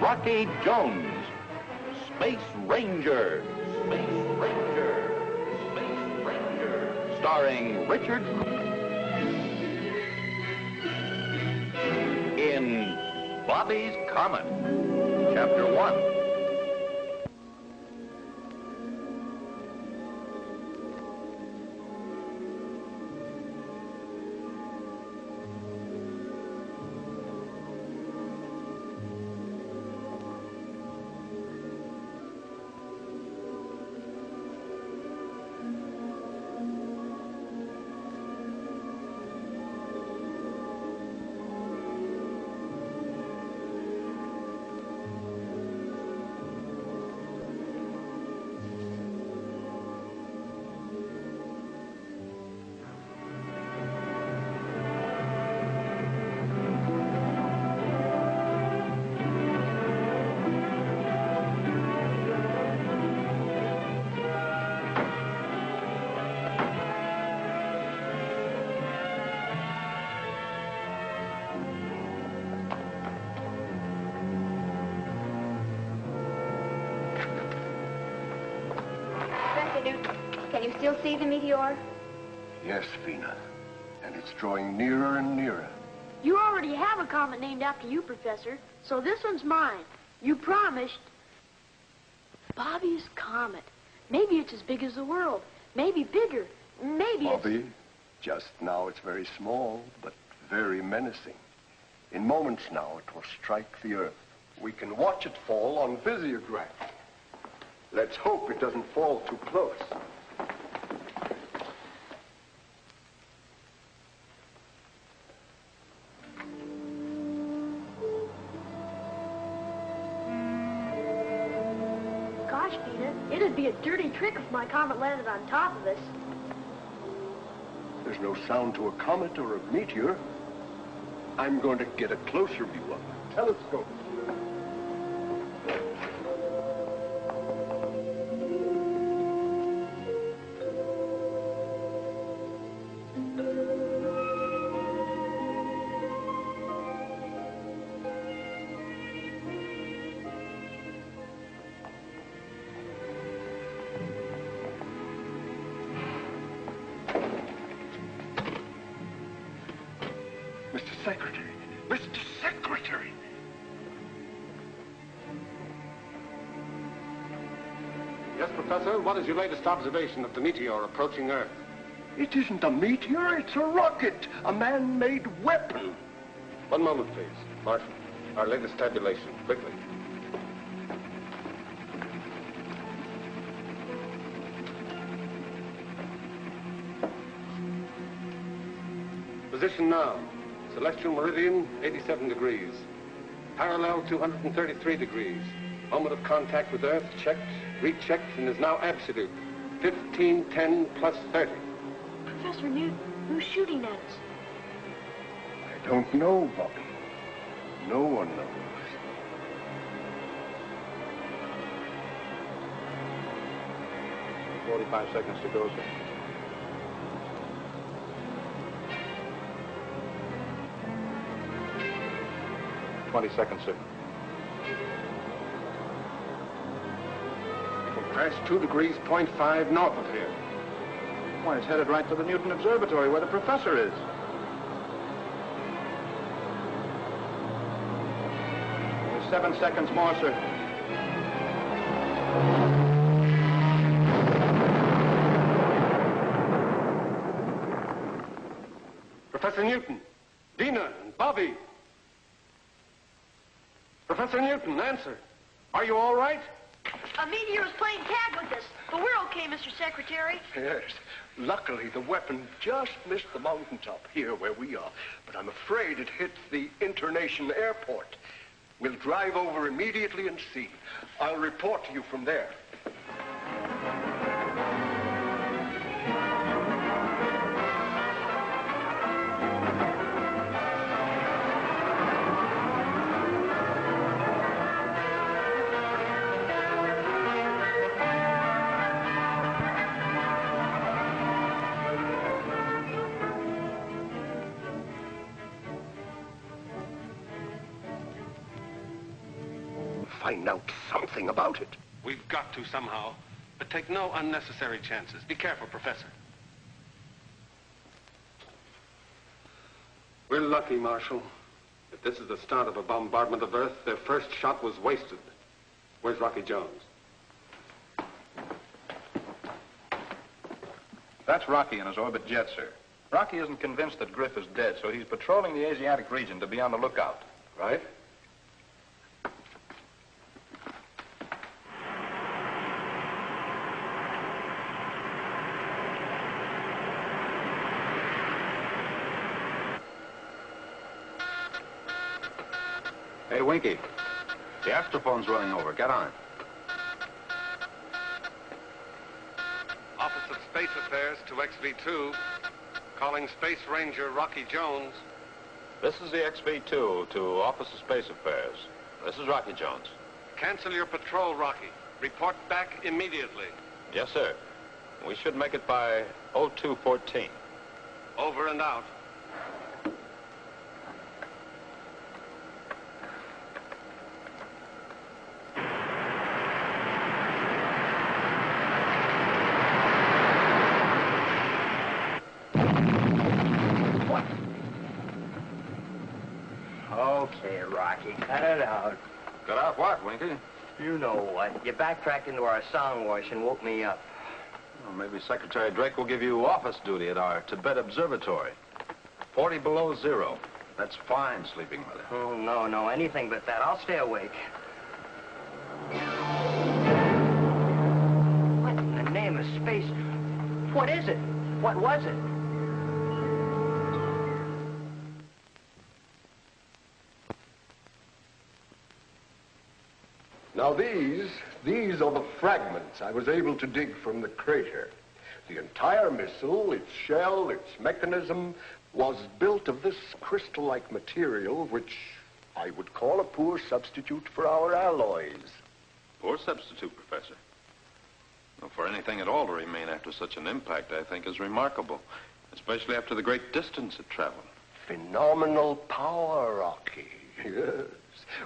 Rocky Jones, Space Ranger, Space Ranger, Space Ranger, starring Richard in Bobby's Comet, Chapter 1. Can you still see the meteor? Yes, Vina. And it's drawing nearer and nearer. You already have a comet named after you, Professor, so this one's mine. You promised. Bobby's Comet. Maybe it's as big as the world. Maybe bigger. Maybe Bobby, just now it's very small, but very menacing. In moments now, it will strike the Earth. We can watch it fall on visiograph. Let's hope it doesn't fall too close. Gosh, Vina, it'd be a dirty trick if my comet landed on top of us. There's no sound to a comet or a meteor. I'm going to get a closer view of the telescope. Mr. Secretary! Mr. Secretary! Yes, Professor, what is your latest observation of the meteor approaching Earth? It isn't a meteor, it's a rocket, a man-made weapon. One moment, please. Marshal, our latest tabulation, quickly. Position now. Celestial meridian, 87 degrees. Parallel, 233 degrees. Moment of contact with Earth, checked, rechecked, and is now absolute. 1510 plus 30. Professor Newton, who's shooting at us? I don't know, Bobby. No one knows. $45 seconds to go, sir. 20 seconds, sir. We'll crash 2 degrees, 0.5 north of here. Why, it's headed right for the Newton Observatory where the professor is. Only 7 seconds more, sir. Professor Newton, Dina, and Bobby. Professor Newton, answer. Are you all right? A meteor is playing tag with us, but we're okay, Mr. Secretary. Yes. Luckily, the weapon just missed the mountaintop here where we are. But I'm afraid it hit the internation airport. We'll drive over immediately and see. I'll report to you from there. find out something about it. We've got to somehow, but take no unnecessary chances. Be careful, Professor. We're lucky, Marshal. If this is the start of a bombardment of Earth, their first shot was wasted. Where's Rocky Jones? That's Rocky in his orbit jet, sir. Rocky isn't convinced that Griff is dead, so he's patrolling the Asiatic region to be on the lookout. Right? Hey, Winky. The astrophone's running over. Get on it. Office of Space Affairs to XV2. Calling Space Ranger Rocky Jones. This is the XV2 to Office of Space Affairs. This is Rocky Jones. Cancel your patrol, Rocky. Report back immediately. Yes, sir. We should make it by 0214. Over and out. Okay, Rocky, cut it out. Cut out what, Winky? You know what. You backtracked into our sound wash and woke me up. Well, maybe Secretary Drake will give you office duty at our Tibet Observatory. 40 below zero. That's fine sleeping weather. Oh, no, anything but that. I'll stay awake. What in the name of space? What is it? What was it? Now these are the fragments I was able to dig from the crater. The entire missile, its shell, its mechanism, was built of this crystal-like material, which I would call a poor substitute for our alloys. Poor substitute, Professor. Well, for anything at all to remain after such an impact, I think, is remarkable, especially after the great distance it traveled. Phenomenal power, Rocky. Yes.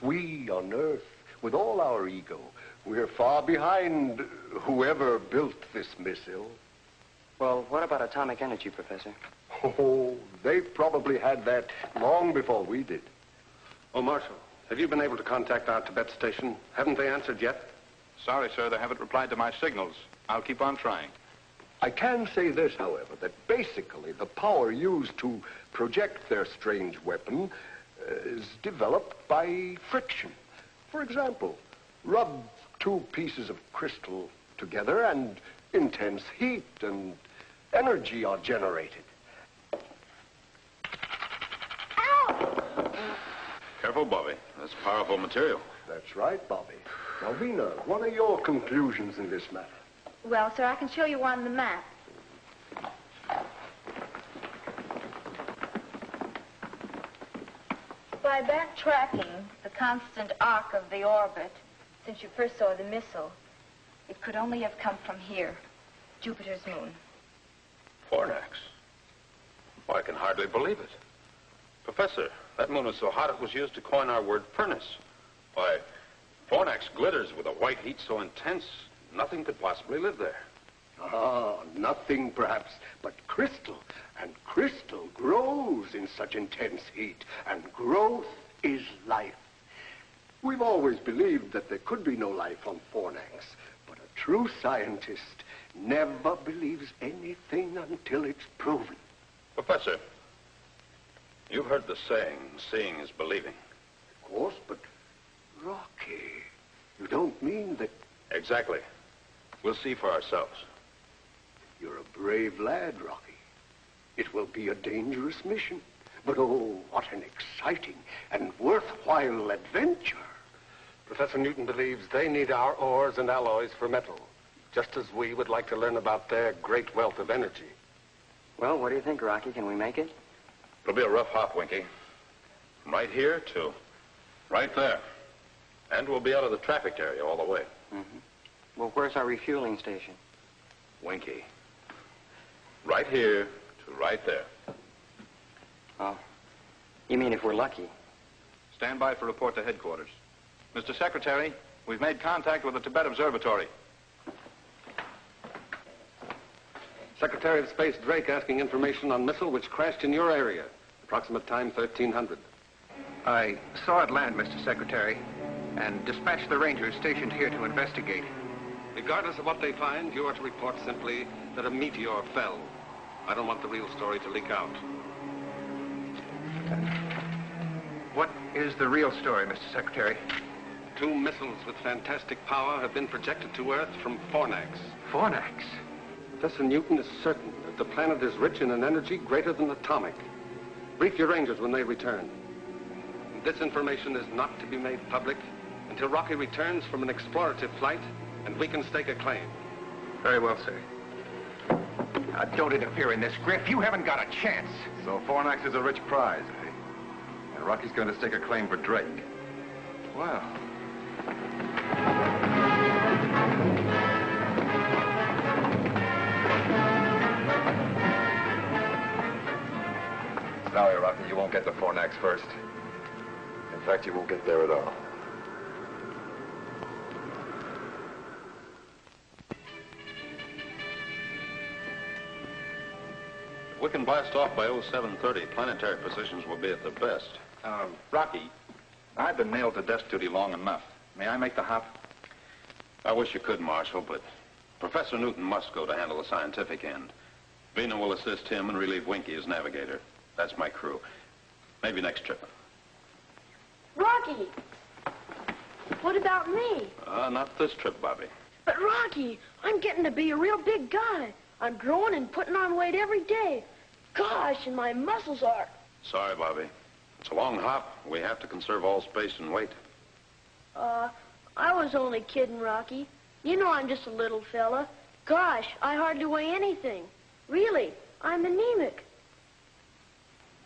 We on Earth, with all our ego, we're far behind whoever built this missile. Well, what about atomic energy, Professor? Oh, they probably had that long before we did. Oh, Marshal, have you been able to contact our Tibet station? Haven't they answered yet? Sorry, sir, they haven't replied to my signals. I'll keep on trying. I can say this, however, that basically the power used to project their strange weapon is developed by friction. For example, rub two pieces of crystal together and intense heat and energy are generated. Careful, Bobby. That's powerful material. That's right, Bobby. Now, Vina, what are your conclusions in this matter? Well, sir, I can show you on the map. By backtracking the constant arc of the orbit, since you first saw the missile, it could only have come from here, Jupiter's moon. Fornax. Well, I can hardly believe it. Professor, that moon was so hot it was used to coin our word furnace. Why, Fornax glitters with a white heat so intense, nothing could possibly live there. Ah, nothing perhaps but crystal. And crystal grows in such intense heat. And growth is life. We've always believed that there could be no life on Fornax. But a true scientist never believes anything until it's proven. Professor, you've heard the saying, seeing is believing. Of course, but Rocky, you don't mean that... Exactly. We'll see for ourselves. You're a brave lad, Rocky. It will be a dangerous mission. But oh, what an exciting and worthwhile adventure. Professor Newton believes they need our ores and alloys for metal, just as we would like to learn about their great wealth of energy. Well, what do you think, Rocky? Can we make it? It'll be a rough hop, Winky. From right here to right there. And we'll be out of the traffic area all the way. Mm-hmm. Well, where's our refueling station? Winky. Right here to right there. Oh. You mean if we're lucky? Stand by for report to headquarters. Mr. Secretary, We've made contact with the Tibet Observatory. Secretary of Space Drake asking information on missile which crashed in your area. Approximate time 1300. I saw it land, Mr. Secretary, and dispatched the Rangers stationed here to investigate. Regardless of what they find, you are to report simply that a meteor fell. I don't want the real story to leak out. What is the real story, Mr. Secretary? 2 missiles with fantastic power have been projected to Earth from Fornax. Fornax? Professor Newton is certain that the planet is rich in an energy greater than atomic. Brief your Rangers when they return. This information is not to be made public until Rocky returns from an explorative flight and we can stake a claim. Very well, sir. Now, don't interfere in this, Griff. You haven't got a chance. So Fornax is a rich prize, eh? And Rocky's going to stake a claim for Drake. Well. Sorry, Rocky, you won't get to Fornax first. In fact, you won't get there at all. If we can blast off by 0730, planetary positions will be at their best. Rocky, I've been nailed to desk duty long enough. May I make the hop? I wish you could, Marshal, but Professor Newton must go to handle the scientific end. Vina will assist him and relieve Winky as navigator. That's my crew. Maybe next trip. Rocky! What about me? Not this trip, Bobby. But Rocky, I'm getting to be a real big guy. I'm growing and putting on weight every day. Gosh, and my muscles are... Sorry, Bobby. It's a long hop. We have to conserve all space and weight. I was only kidding, Rocky. You know I'm just a little fella. Gosh, I hardly weigh anything. Really, I'm anemic.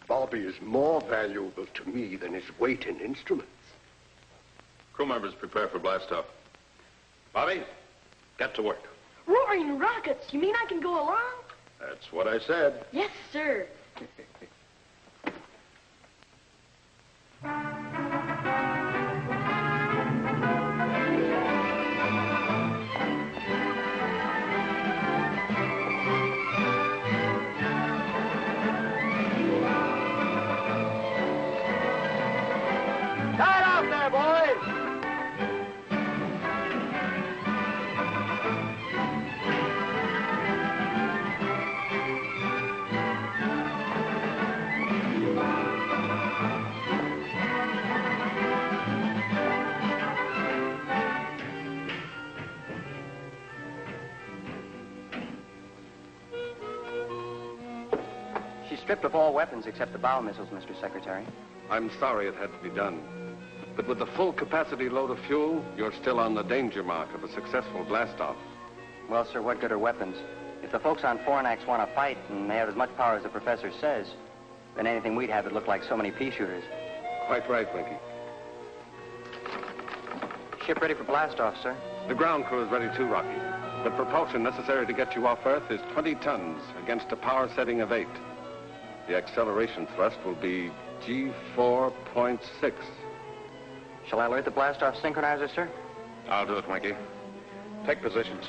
Bobby is more valuable to me than his weight in instruments. Crew members prepare for blastoff. Bobby, get to work. Roaring rockets, you mean I can go along? That's what I said. Yes, sir. Start off there, boys! She's stripped of all weapons except the bow missiles, Mr. Secretary. I'm sorry it had to be done. But with the full capacity load of fuel, you're still on the danger mark of a successful blastoff. Well, sir, what good are weapons? If the folks on Fornax want to fight and they have as much power as the professor says, then anything we'd have would look like so many pea shooters. Quite right, Winky. Ship ready for blastoff, sir. The ground crew is ready too, Rocky. The propulsion necessary to get you off Earth is 20 tons against a power setting of 8. The acceleration thrust will be G4.6. Shall I alert the blastoff synchronizer, sir? I'll do it, Winky. Take positions.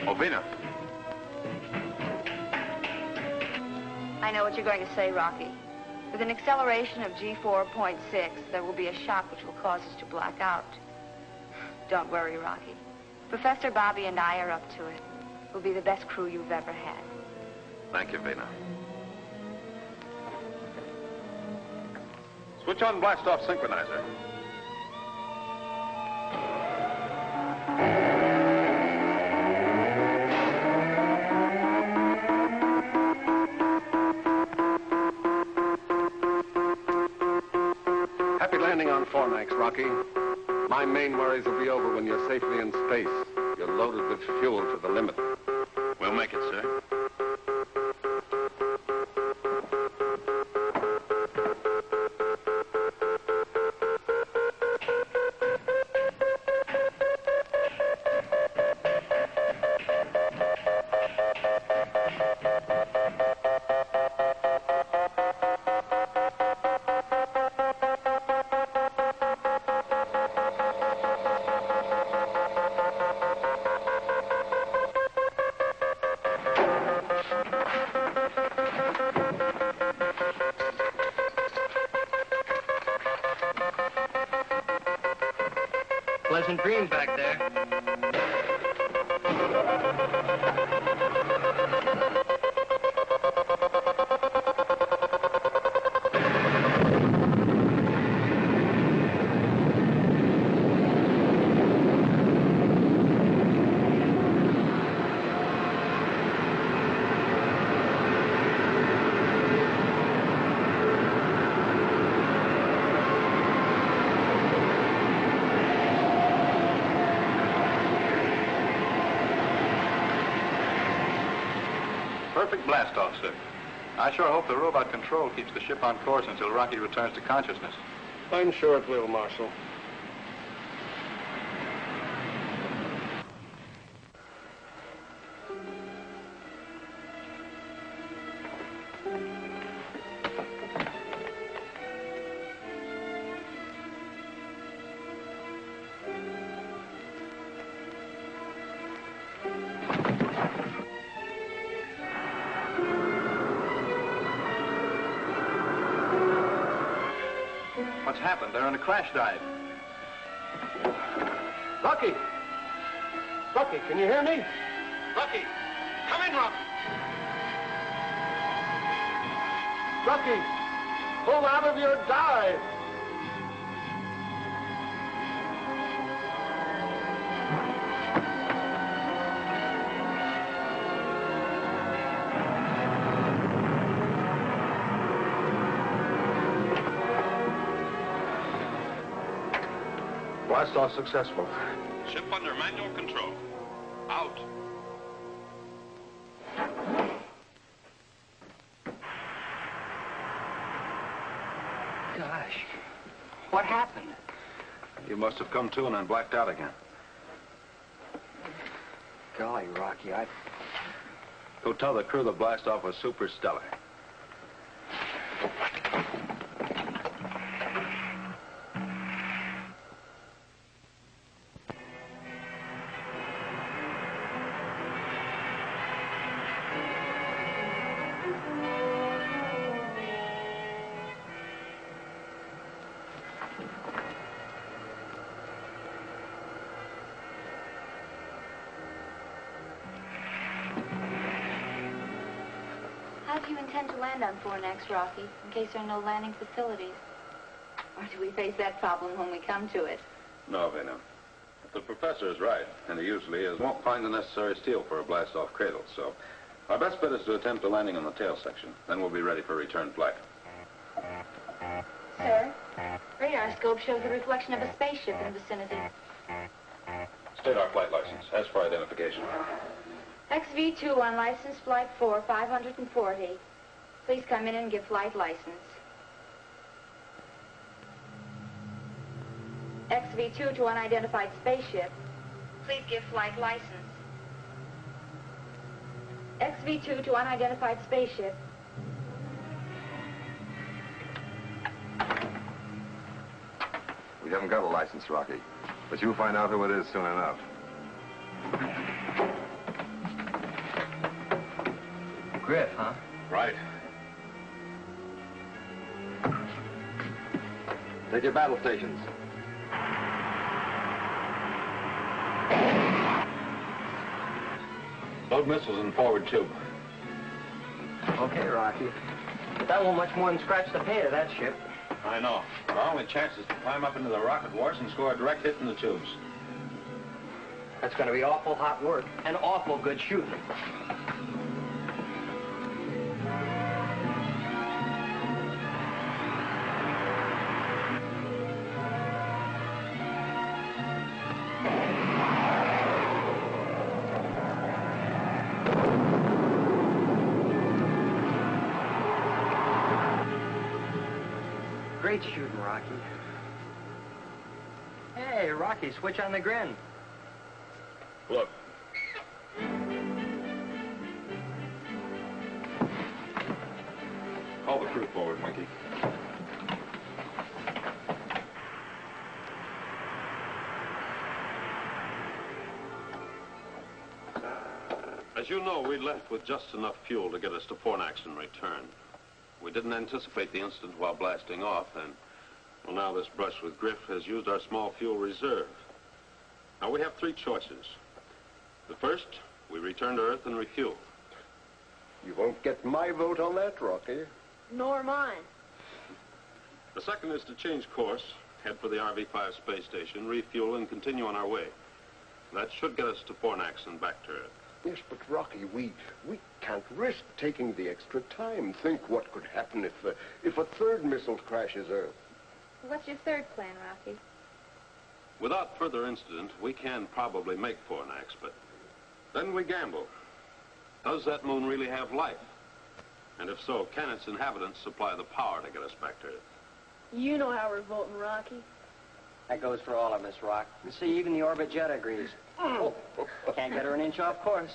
Ovina. I know what you're going to say, Rocky. With an acceleration of G4.6, there will be a shock which will cause us to black out. Don't worry, Rocky. Professor Bobby and I are up to it. We'll be the best crew you've ever had. Thank you, Vina. Switch on blastoff synchronizer. Happy landing on Fornax, Rocky. My main worries will be over when you're safely in space. You're loaded with fuel to the limit. We'll make it, sir. Pleasant dreams back there. Perfect blast-off, sir. I sure hope the robot control keeps the ship on course until Rocky returns to consciousness. I'm sure it will, Marshal. What's happened? They're in a crash dive. Rocky! Rocky, can you hear me? Rocky! Come in, Rocky! Rocky! Pull out of your dive! Blast-off successful. Ship under manual control. Out. Gosh, what happened? You must have come to and then blacked out again. Golly, Rocky, Go tell the crew the blast-off was super stellar. How do you intend to land on Fornax, Rocky, in case there are no landing facilities? Or do we face that problem when we come to it? No, Vena. If the professor is right, and he usually is, won't find the necessary steel for a blast-off cradle, so our best bet is to attempt a landing on the tail section. Then we'll be ready for return flight. Sir, radar scope shows the reflection of a spaceship in the vicinity. State our flight license. As for identification. XV2 on license flight 4, 540. Please come in and give flight license. XV2 to unidentified spaceship. Please give flight license. XV2 to unidentified spaceship. We haven't got a license, Rocky, but you'll find out who it is soon enough. Griff, huh? Right. Take your battle stations. Load missiles in forward tube. Okay, Rocky. But that won't much more than scratch the paint of that ship. I know. Our only chance is to climb up into the rocket wars and score a direct hit in the tubes. That's going to be awful hot work and awful good shooting. Great shooting, Rocky. Hey, Rocky, switch on the grin. Look. Call the crew forward, Monkey. As you know, we left with just enough fuel to get us to Fornax and return. We didn't anticipate the incident while blasting off, and, well, now this brush with Griff has used our small fuel reserve. Now, we have three choices. The first, we return to Earth and refuel. You won't get my vote on that, Rocky. Nor mine. The second is to change course, head for the RV-5 space station, refuel, and continue on our way. That should get us to Fornax and back to Earth. Yes, but Rocky, we can't risk taking the extra time. Think what could happen if a third missile crashes Earth. What's your third plan, Rocky? Without further incident, we can probably make Fornax, but then we gamble. Does that moon really have life? And if so, can its inhabitants supply the power to get us back to Earth? You know how we're voting, Rocky. That goes for all of us, Rock. You see, even the orbit jet agrees. Can't get her an inch off course.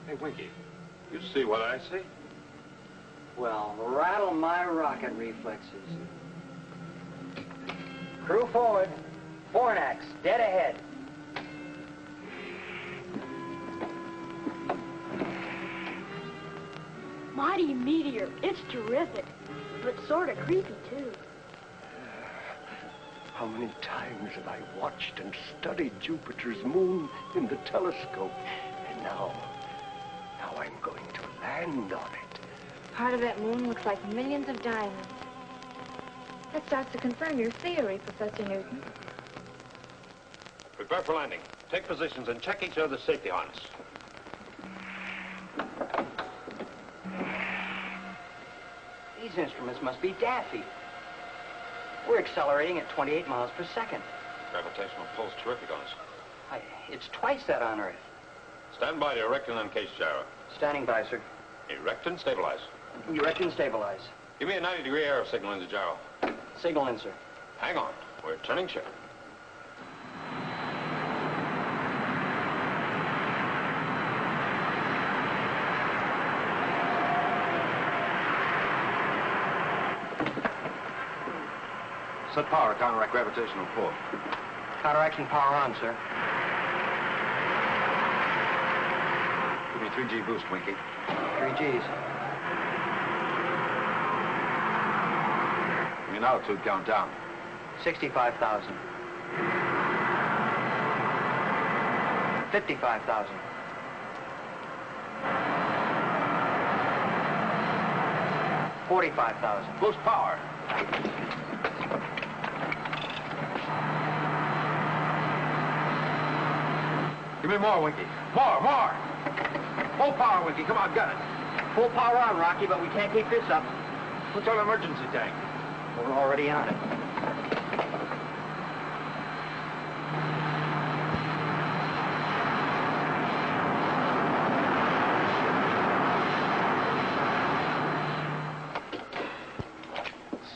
Hey, Winky, you see what I see? Well, rattle my rocket reflexes. Crew forward. Fornax, dead ahead. Mighty meteor. It's terrific. But sort of creepy, too. How many times have I watched and studied Jupiter's moon in the telescope? And now I'm going to land on it. Part of that moon looks like millions of diamonds. That starts to confirm your theory, Professor Newton. Prepare for landing. Take positions and check each other's safety harness. These instruments must be daffy. We're accelerating at 28 miles per second. Gravitational pull's terrific on us. It's twice that on Earth. Stand by to erect and uncase gyro. Standing by, sir. Erect and stabilize. Erect and stabilize. Give me a 90-degree arrow signal into gyro. Signal in, sir. Hang on. We're turning ship. Set power, counteract gravitational pull. Counteraction power on, sir. Give me 3G boost, Winky. 3 Gs. Give me an altitude count down. 65,000. 55,000. 45,000. Boost power. Give me more, Winky. More! Full power, Winky. Come on, got it. Full power on, Rocky, but we can't keep this up. What's our emergency tank? We're already on it.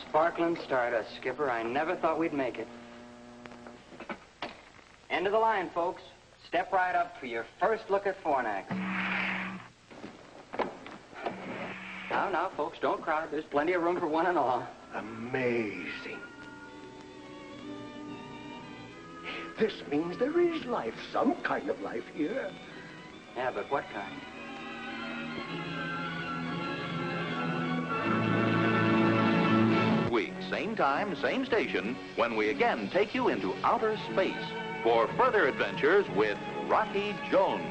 Sparkling stardust, Skipper. I never thought we'd make it. End of the line, folks. Step right up for your first look at Fornax. Now, folks, don't crowd. There's plenty of room for one and all. Amazing. This means there is life, some kind of life here. Yeah, but what kind? Week, same time, same station, when we again take you into outer space for further adventures with Rocky Jones,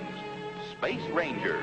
Space Ranger.